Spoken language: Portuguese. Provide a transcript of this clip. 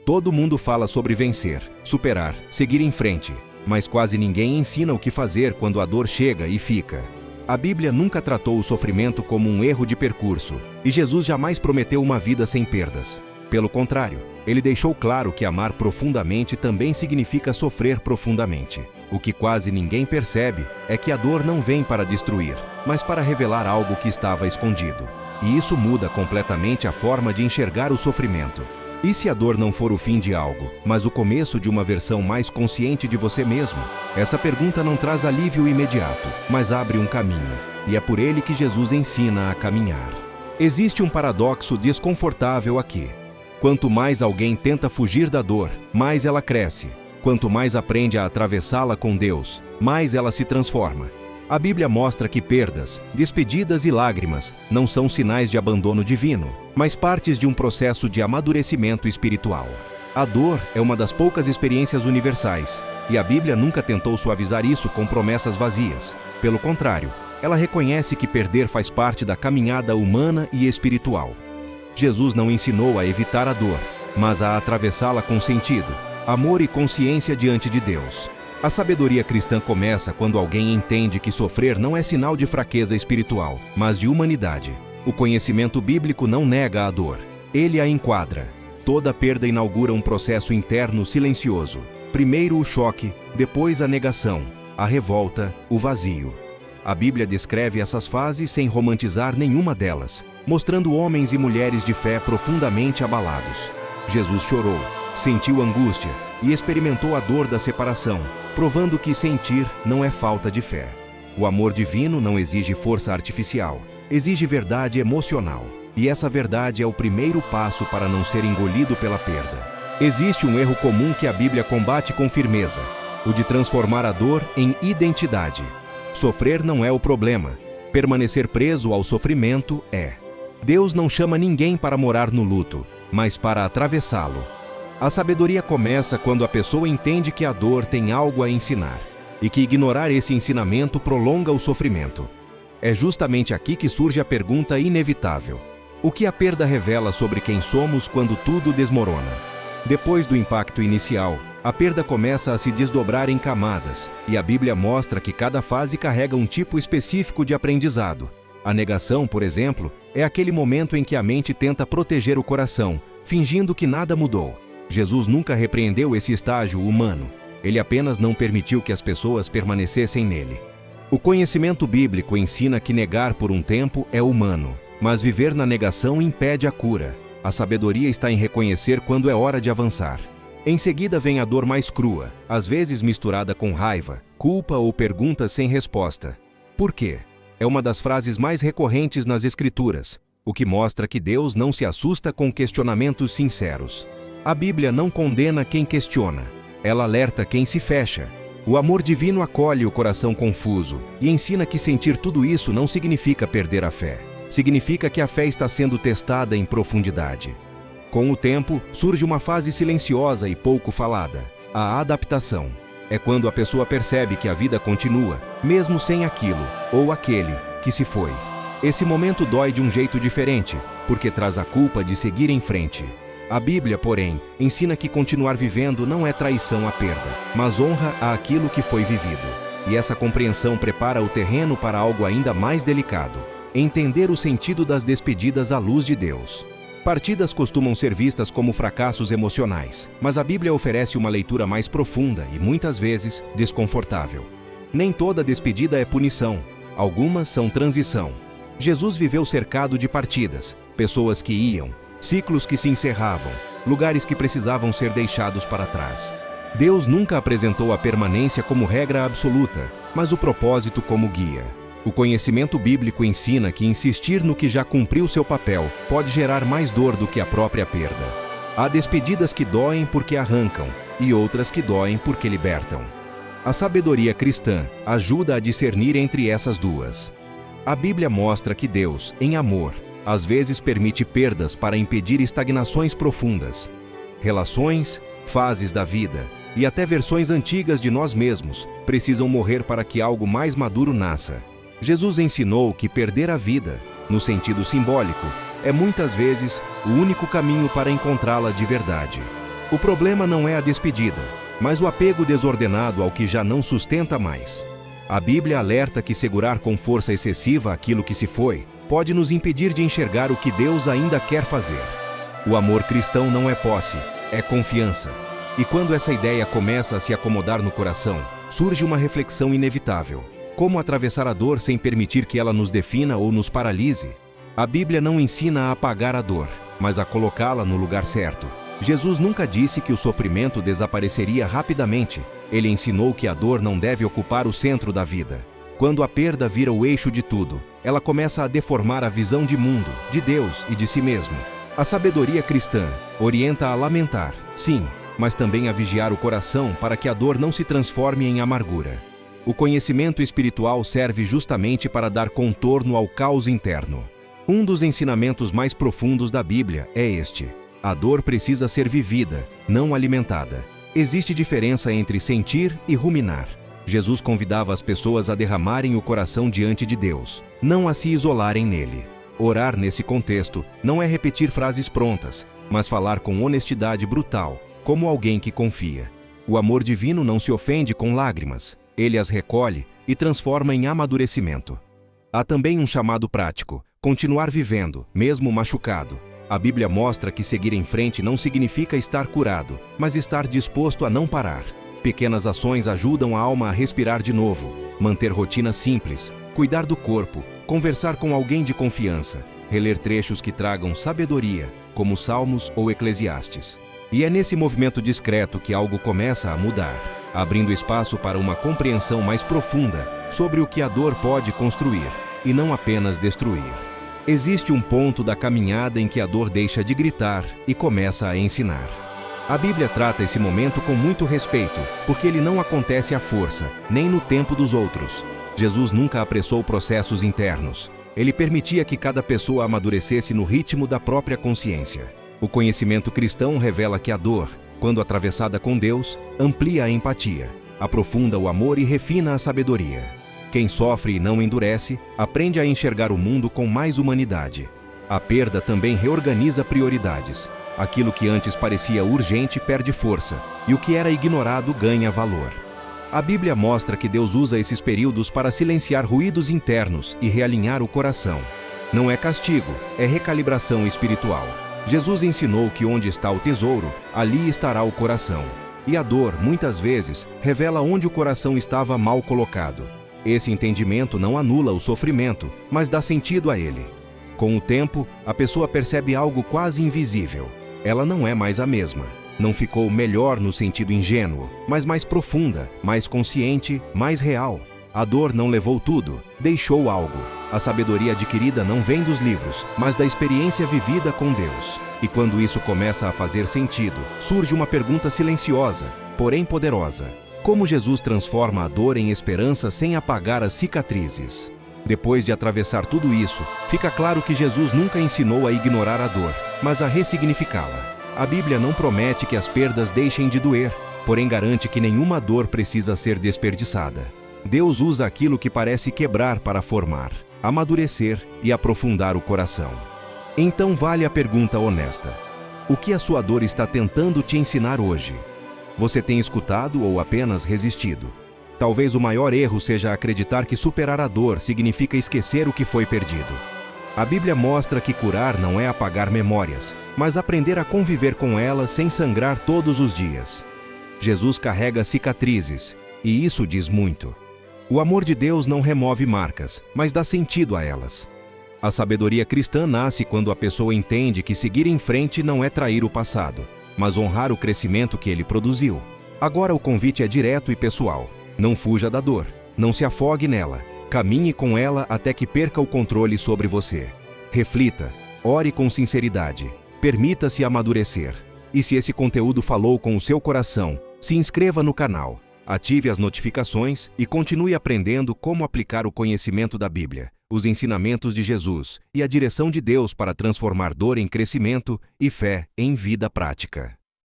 Todo mundo fala sobre vencer, superar, seguir em frente, mas quase ninguém ensina o que fazer quando a dor chega e fica. A Bíblia nunca tratou o sofrimento como um erro de percurso, e Jesus jamais prometeu uma vida sem perdas. Pelo contrário, ele deixou claro que amar profundamente também significa sofrer profundamente. O que quase ninguém percebe é que a dor não vem para destruir, mas para revelar algo que estava escondido. E isso muda completamente a forma de enxergar o sofrimento. E se a dor não for o fim de algo, mas o começo de uma versão mais consciente de você mesmo? Essa pergunta não traz alívio imediato, mas abre um caminho. E é por ele que Jesus ensina a caminhar. Existe um paradoxo desconfortável aqui. Quanto mais alguém tenta fugir da dor, mais ela cresce. Quanto mais aprende a atravessá-la com Deus, mais ela se transforma. A Bíblia mostra que perdas, despedidas e lágrimas não são sinais de abandono divino, mas partes de um processo de amadurecimento espiritual. A dor é uma das poucas experiências universais, e a Bíblia nunca tentou suavizar isso com promessas vazias. Pelo contrário, ela reconhece que perder faz parte da caminhada humana e espiritual. Jesus não ensinou a evitar a dor, mas a atravessá-la com sentido, amor e consciência diante de Deus. A sabedoria cristã começa quando alguém entende que sofrer não é sinal de fraqueza espiritual, mas de humanidade. O conhecimento bíblico não nega a dor, ele a enquadra. Toda perda inaugura um processo interno silencioso. Primeiro o choque, depois a negação, a revolta, o vazio. A Bíblia descreve essas fases sem romantizar nenhuma delas, mostrando homens e mulheres de fé profundamente abalados. Jesus chorou, sentiu angústia e experimentou a dor da separação, provando que sentir não é falta de fé. O amor divino não exige força artificial, exige verdade emocional. E essa verdade é o primeiro passo para não ser engolido pela perda. Existe um erro comum que a Bíblia combate com firmeza, o de transformar a dor em identidade. Sofrer não é o problema, permanecer preso ao sofrimento é. Deus não chama ninguém para morar no luto, mas para atravessá-lo. A sabedoria começa quando a pessoa entende que a dor tem algo a ensinar, e que ignorar esse ensinamento prolonga o sofrimento. É justamente aqui que surge a pergunta inevitável. O que a perda revela sobre quem somos quando tudo desmorona? Depois do impacto inicial, a perda começa a se desdobrar em camadas, e a Bíblia mostra que cada fase carrega um tipo específico de aprendizado. A negação, por exemplo, é aquele momento em que a mente tenta proteger o coração, fingindo que nada mudou. Jesus nunca repreendeu esse estágio humano. Ele apenas não permitiu que as pessoas permanecessem nele. O conhecimento bíblico ensina que negar por um tempo é humano, mas viver na negação impede a cura. A sabedoria está em reconhecer quando é hora de avançar. Em seguida vem a dor mais crua, às vezes misturada com raiva, culpa ou perguntas sem resposta. Por quê? É uma das frases mais recorrentes nas Escrituras, o que mostra que Deus não se assusta com questionamentos sinceros. A Bíblia não condena quem questiona, ela alerta quem se fecha. O amor divino acolhe o coração confuso e ensina que sentir tudo isso não significa perder a fé. Significa que a fé está sendo testada em profundidade. Com o tempo, surge uma fase silenciosa e pouco falada, a adaptação. É quando a pessoa percebe que a vida continua, mesmo sem aquilo ou aquele que se foi. Esse momento dói de um jeito diferente, porque traz a culpa de seguir em frente. A Bíblia, porém, ensina que continuar vivendo não é traição à perda, mas honra àquilo que foi vivido. E essa compreensão prepara o terreno para algo ainda mais delicado: entender o sentido das despedidas à luz de Deus. Partidas costumam ser vistas como fracassos emocionais, mas a Bíblia oferece uma leitura mais profunda e, muitas vezes, desconfortável. Nem toda despedida é punição, algumas são transição. Jesus viveu cercado de partidas, pessoas que iam, ciclos que se encerravam, lugares que precisavam ser deixados para trás. Deus nunca apresentou a permanência como regra absoluta, mas o propósito como guia. O conhecimento bíblico ensina que insistir no que já cumpriu seu papel pode gerar mais dor do que a própria perda. Há despedidas que doem porque arrancam e outras que doem porque libertam. A sabedoria cristã ajuda a discernir entre essas duas. A Bíblia mostra que Deus, em amor, às vezes permite perdas para impedir estagnações profundas. Relações, fases da vida e até versões antigas de nós mesmos precisam morrer para que algo mais maduro nasça. Jesus ensinou que perder a vida, no sentido simbólico, é muitas vezes o único caminho para encontrá-la de verdade. O problema não é a despedida, mas o apego desordenado ao que já não sustenta mais. A Bíblia alerta que segurar com força excessiva aquilo que se foi pode nos impedir de enxergar o que Deus ainda quer fazer. O amor cristão não é posse, é confiança. E quando essa ideia começa a se acomodar no coração, surge uma reflexão inevitável. Como atravessar a dor sem permitir que ela nos defina ou nos paralise? A Bíblia não ensina a apagar a dor, mas a colocá-la no lugar certo. Jesus nunca disse que o sofrimento desapareceria rapidamente. Ele ensinou que a dor não deve ocupar o centro da vida. Quando a perda vira o eixo de tudo, ela começa a deformar a visão de mundo, de Deus e de si mesmo. A sabedoria cristã orienta a lamentar, sim, mas também a vigiar o coração para que a dor não se transforme em amargura. O conhecimento espiritual serve justamente para dar contorno ao caos interno. Um dos ensinamentos mais profundos da Bíblia é este: a dor precisa ser vivida, não alimentada. Existe diferença entre sentir e ruminar. Jesus convidava as pessoas a derramarem o coração diante de Deus, não a se isolarem nele. Orar nesse contexto não é repetir frases prontas, mas falar com honestidade brutal, como alguém que confia. O amor divino não se ofende com lágrimas. Ele as recolhe e transforma em amadurecimento. Há também um chamado prático: continuar vivendo, mesmo machucado. A Bíblia mostra que seguir em frente não significa estar curado, mas estar disposto a não parar. Pequenas ações ajudam a alma a respirar de novo, manter rotina simples, cuidar do corpo, conversar com alguém de confiança, reler trechos que tragam sabedoria, como Salmos ou Eclesiastes. E é nesse movimento discreto que algo começa a mudar, abrindo espaço para uma compreensão mais profunda sobre o que a dor pode construir, e não apenas destruir. Existe um ponto da caminhada em que a dor deixa de gritar e começa a ensinar. A Bíblia trata esse momento com muito respeito, porque ele não acontece à força, nem no tempo dos outros. Jesus nunca apressou processos internos. Ele permitia que cada pessoa amadurecesse no ritmo da própria consciência. O conhecimento cristão revela que a dor, quando atravessada com Deus, amplia a empatia, aprofunda o amor e refina a sabedoria. Quem sofre e não endurece, aprende a enxergar o mundo com mais humanidade. A perda também reorganiza prioridades. Aquilo que antes parecia urgente perde força, e o que era ignorado ganha valor. A Bíblia mostra que Deus usa esses períodos para silenciar ruídos internos e realinhar o coração. Não é castigo, é recalibração espiritual. Jesus ensinou que onde está o tesouro, ali estará o coração. E a dor, muitas vezes, revela onde o coração estava mal colocado. Esse entendimento não anula o sofrimento, mas dá sentido a ele. Com o tempo, a pessoa percebe algo quase invisível. Ela não é mais a mesma. Não ficou melhor no sentido ingênuo, mas mais profunda, mais consciente, mais real. A dor não levou tudo, deixou algo. A sabedoria adquirida não vem dos livros, mas da experiência vivida com Deus. E quando isso começa a fazer sentido, surge uma pergunta silenciosa, porém poderosa: como Jesus transforma a dor em esperança sem apagar as cicatrizes? Depois de atravessar tudo isso, fica claro que Jesus nunca ensinou a ignorar a dor, mas a ressignificá-la. A Bíblia não promete que as perdas deixem de doer, porém garante que nenhuma dor precisa ser desperdiçada. Deus usa aquilo que parece quebrar para formar, amadurecer e aprofundar o coração. Então vale a pergunta honesta: o que a sua dor está tentando te ensinar hoje? Você tem escutado ou apenas resistido? Talvez o maior erro seja acreditar que superar a dor significa esquecer o que foi perdido. A Bíblia mostra que curar não é apagar memórias, mas aprender a conviver com elas sem sangrar todos os dias. Jesus carrega cicatrizes, e isso diz muito. O amor de Deus não remove marcas, mas dá sentido a elas. A sabedoria cristã nasce quando a pessoa entende que seguir em frente não é trair o passado, mas honrar o crescimento que ele produziu. Agora o convite é direto e pessoal. Não fuja da dor, não se afogue nela, caminhe com ela até que perca o controle sobre você. Reflita, ore com sinceridade, permita-se amadurecer. E se esse conteúdo falou com o seu coração, se inscreva no canal, ative as notificações e continue aprendendo como aplicar o conhecimento da Bíblia, os ensinamentos de Jesus e a direção de Deus para transformar dor em crescimento e fé em vida prática.